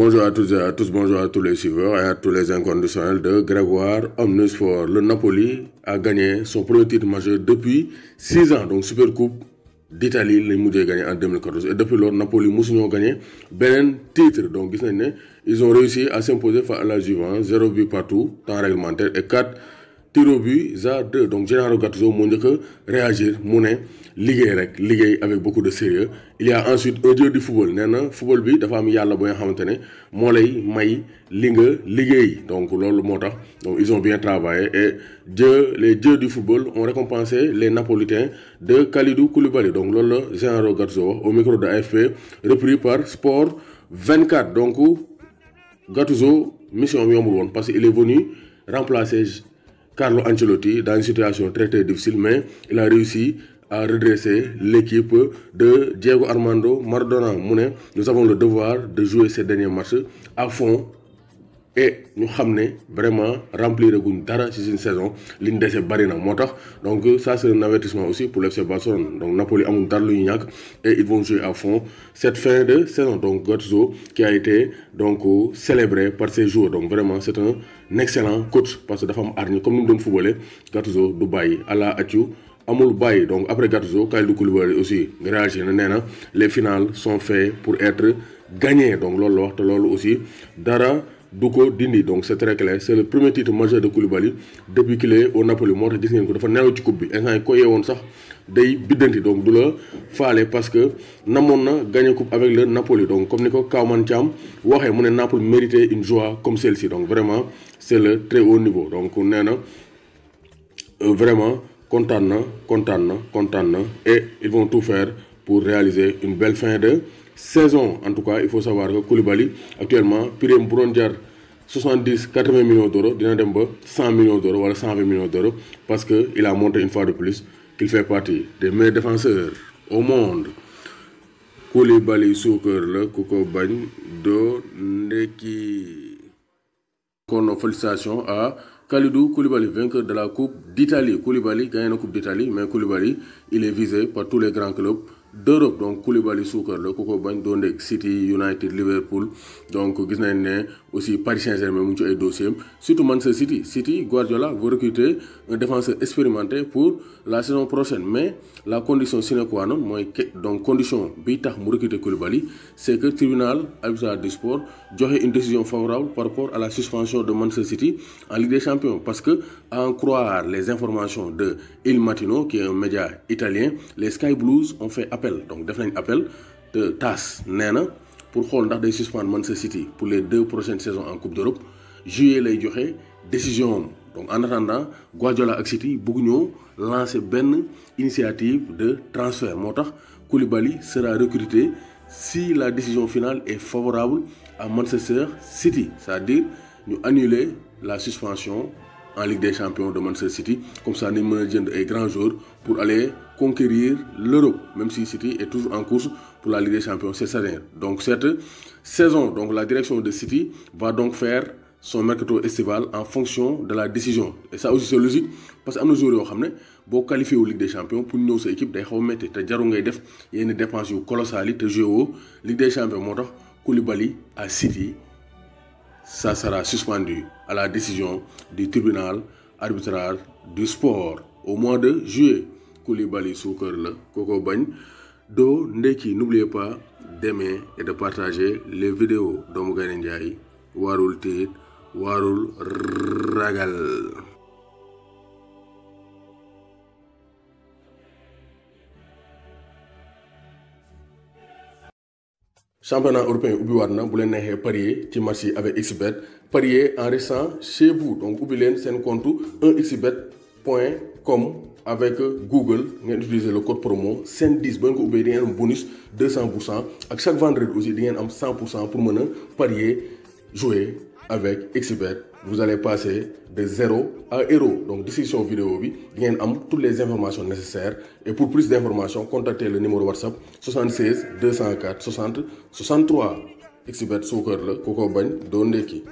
Bonjour à toutes et à tous, bonjour à tous les suiveurs et à tous les inconditionnels de Grégoire Omnisport. Le Napoli a gagné son premier titre majeur depuis 6 ans, donc Super Coupe d'Italie, les Moudjé gagné en 2014. Et depuis lors, Napoli Moussignon gagné ben titre. Donc, ils ont réussi à s'imposer face à la Juve, 0 but partout, temps réglementaire, et 4 tirs au but à 2. Donc, Gennaro Gattuso m'a dit que réagir, ligue avec beaucoup de sérieux. Il y a ensuite un dieu du football. Le football bi dafa am yalla bo xamantene mo lay may li nga liggéey. Donc lolu motax donc ils ont bien travaillé et les dieux du football ont récompensé les Napolitains de Kalidou Koulibaly. Donc lolu Gennaro Gattuso au micro de AFP repris par Sport 24. Donc Gattuso mission yombul won parce qu'il est venu remplacer Carlo Ancelotti dans une situation très très difficile, mais il a réussi à redresser l'équipe de Diego Armando Maradona. Nous avons le devoir de jouer ces derniers matchs à fond et nous savons vraiment remplir une saison. Donc ça c'est un avertissement aussi pour l'FC Barcelone. Donc Napoli a et ils vont jouer à fond cette fin de saison. Donc Gattuso qui a été donc célébré par ses joueurs. Donc vraiment c'est un excellent coach parce que la femme arnie comme nous devons footballer Gattuso Dubaï à la Atiou. Amul Baye. Donc après Gattuso, Kalidou Koulibaly aussi réagit. Les finales sont faites pour être gagnées. Donc lolo aussi Dara Duko Dindi. Donc c'est très clair. C'est le premier titre majeur de Koulibaly depuis qu'il est au Napoli. Moi je dis que dafa neew ci coupe bi. Instant ko yewon sax day bidanti donc du la faale parce que namon na gagner coupe avec le Napoli. Donc comme niko Kawman Thiam waxé mu né Napoli méritait une joie comme celle-ci. Donc vraiment c'est le très haut niveau. Donc néna vraiment content et ils vont tout faire pour réaliser une belle fin de saison. En tout cas, il faut savoir que Koulibaly actuellement Pirem Bourondjar 70-80 millions d'euros, 100 millions d'euros ou 120 millions d'euros parce qu'il a montré une fois de plus qu'il fait partie des meilleurs défenseurs au monde. Koulibaly Souker le Koko Bagn do Ndeki. Félicitations à Kalidou Koulibaly, vainqueur de la Coupe d'Italie. Koulibaly gagne la Coupe d'Italie, mais Koulibaly, il est visé par tous les grands clubs d'Europe. Donc Koulibaly Souker, le Koko Bagn, Dondek, City, United, Liverpool. Donc aussi Paris Saint-Germain, mu ngi dossier. Surtout Manchester City. City, Guardiola veut recruter un défenseur expérimenté pour la saison prochaine. Mais la condition sine qua non, donc condition bi tax mu recruter Koulibaly, c'est que le tribunal arbitral du sport a une décision favorable par rapport à la suspension de Manchester City en Ligue des Champions. Parce que, à en croire les informations de Il Mattino, qui est un média italien, les Sky Blues ont fait appel. Donc, ils ont fait un appel de TAS Nena pour qu'on suspendre Manchester City pour les 2 prochaines saisons en Coupe d'Europe. Juillet, les joxe décision. Donc, en attendant, Guardiola et City ont lancé une initiative de transfert. Koulibaly sera recruté si la décision finale est favorable à Manchester City. C'est-à-dire, nous annuler la suspension en Ligue des Champions de Manchester City. Comme ça, nous avons des grands jours pour aller conquérir l'Europe. Même si City est toujours en course pour la Ligue des Champions, c'est ça. Donc cette saison, donc la direction de City va donc faire son mercato estival en fonction de la décision. Et ça aussi c'est logique parce que am na joueurs yoo xam ne boo qualifié wu Ligue des Champions pour ñëw sa équipe day xaw a métti te jarul ngay def yenn dépenses yu colossales yi te joué woo Ligue des Champions moo tax Koulibaly à City ça sera suspendu à la décision du tribunal arbitral du sport au mois de juillet. Koulibaly Souker la Koko Bagn do Ndeki. N'oubliez pas d'aimer et de partager les vidéos doomu Gaynde Njaay warul tiit warul ragal. Championnat européen ubbi waat na bu leen neexee parier ci match yi avec XBet parier en restant chez vous. Donc ubbi leen seen compte 1xbet.com avec Google ngeen utiliser le code promo SEN10 ba ngeen ko ubbee di ngeen am bonus 200% ak chaque vendredi aussi di ngeen am 100% pour mën a parier jouer avec XBet. Vous allez passer de 0 à héros. Donc, description vidéo, vous avez toutes les informations nécessaires. Et pour plus d'informations, contactez le numéro WhatsApp 76 204 60 63. XBet Souker le Koko Bagn do Ndeki.